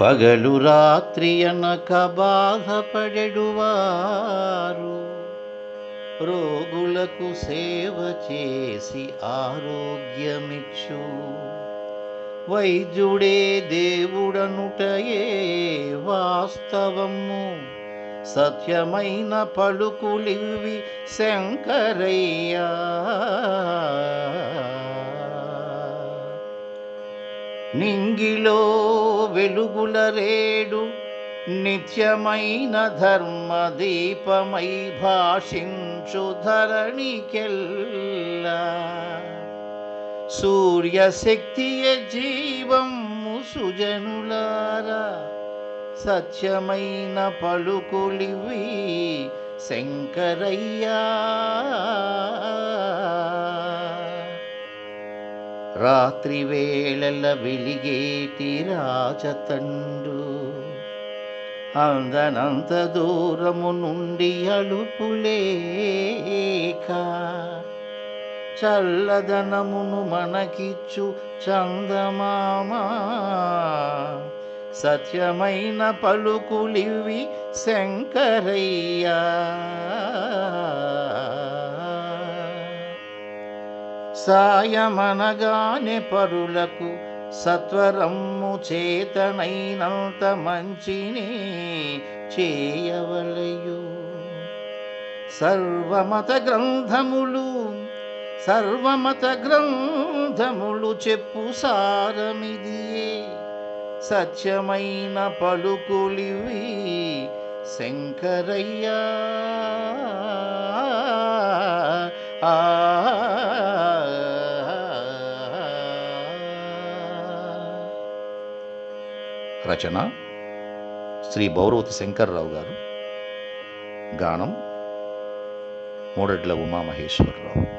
పగలు రాత్రి అనక బాధపడెడువారు రోగులకు సేవ చేసి ఆరోగ్యమిచ్చు వైద్యుడే దేవుడనుటయే వాస్తవము సత్యమైన పలుకులివి శంకరయ్యా. నింగిలో వెలుగుల రేడు నిత్యమైన ధర్మ దీపమై భాషించు ధరణికెల్లా సూర్యశక్తియ జీవము సుజనులారా సత్యమైన పలుకులివి శంకరయ్యా. రాత్రి వేళల వెలిగేటి రాజతండు అందనంత దూరము నుండి అలుపులేక చల్లదనమును మనకిచ్చు చందమామా సత్యమైన పలుకులివి శంకరయ్యా. సాయమనగానే పరులకు సత్వరమ్ము చేతనైనంత మంచిని చేయవలయు. సర్వమత గ్రంథములు చెప్పు సారమిదియే సత్యమైన పలుకులివి శంకరయ్యా. రచన శ్రీ బౌరవతి శంకర్రావు గారు. గానం మూడడ్ల ఉమామహేశ్వరరావు.